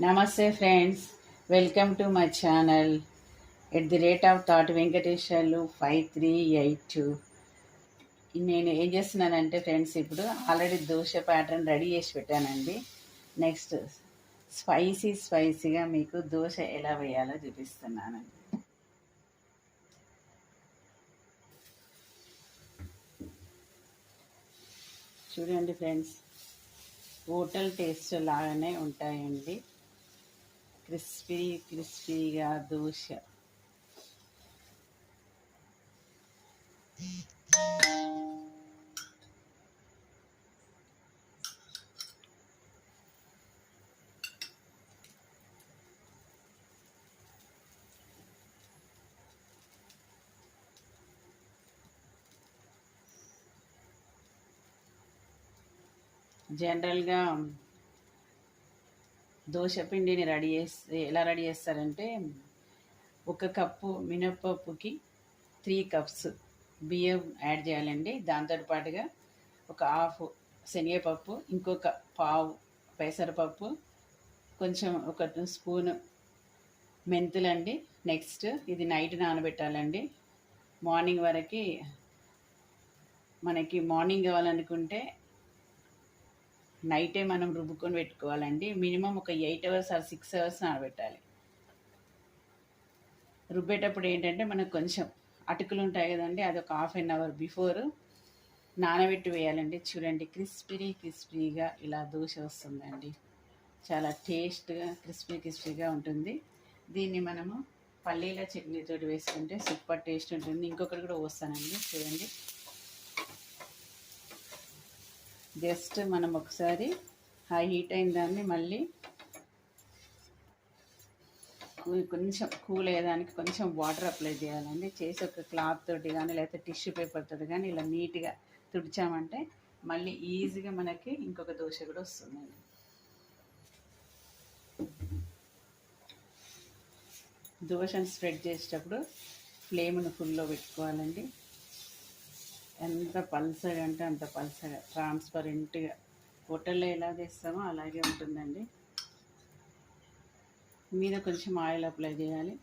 నమస్తే friends, welcome to my channel. @Thought Venkateswarlu 5382. నేను ఏం చేస్తున్నానంటే ఫ్రెండ్స్, ఇప్పుడు ఆల్రెడీ దోశ ప్యాటర్న్ రెడీ చేసి పెట్టానండి. నెక్స్ట్ స్పైసీగా మీకు దోశ ఎలా వేయాలో చూపిస్తున్నానండి. చూడండి ఫ్రెండ్స్, హోటల్ టేస్ట్ లాగానే ఉంటాయండి. క్రిస్పీగా దోశ. జనరల్గా దోశ పిండిని ఎలా రెడీ చేస్తారంటే, 1 కప్పు మినప్పప్పుకి 3 కప్స్ బియ్యం యాడ్ చేయాలండి. దాంతో పాటుగా ఒక హాఫ్ శనగపప్పు, ఇంకొక పావు పెసరపప్పు, కొంచెం 1 స్పూను మెంతులండి. నెక్స్ట్ ఇది నైట్ నానబెట్టాలండి. మార్నింగ్ వరకు మనకి మార్నింగ్ కావాలనుకుంటే నైటే మనం రుబ్బుకొని పెట్టుకోవాలండి. మినిమం ఒక 8 అవర్స్ ఆర్ 6 అవర్స్ నానబెట్టాలి. రుబ్బేటప్పుడు ఏంటంటే మనకు కొంచెం అటుకులు ఉంటాయి కదండి, అది ఒక ½ an hour బిఫోర్ నానబెట్టి వేయాలండి. చూడండి, క్రిస్పీగా ఇలా దోశ వస్తుందండి. చాలా టేస్ట్గా క్రిస్పీగా ఉంటుంది. దీన్ని మనము పల్లీల చట్నీతో వేసుకుంటే సూపర్ టేస్ట్ ఉంటుంది. ఇంకొకటి కూడా పోస్తానండి, చూడండి. జస్ట్ మనం ఒకసారి హై హీట్ అయిన దాన్ని మళ్ళీ కొంచెం కూల్ అయ్యేదానికి కొంచెం వాటర్ అప్లై చేయాలండి. చేసి ఒక క్లాత్ తోటి కానీ లేకపోతే టిష్యూ పేపర్ తోటి కానీ ఇలా నీట్గా తుడిచామంటే మళ్ళీ ఈజీగా మనకి ఇంకొక దోశ కూడా వస్తుందండి. దోశను స్ప్రెడ్ చేసేటప్పుడు ఫ్లేమ్ను ఫుల్లో పెట్టుకోవాలండి. ఎంత పల్సగా అంటే అంత పల్సగా, ట్రాన్స్పరెంట్గా హోటల్లో ఎలా చేస్తామో అలాగే ఉంటుందండి. మీద కొంచెం ఆయిల్ అప్లై చేయాలి.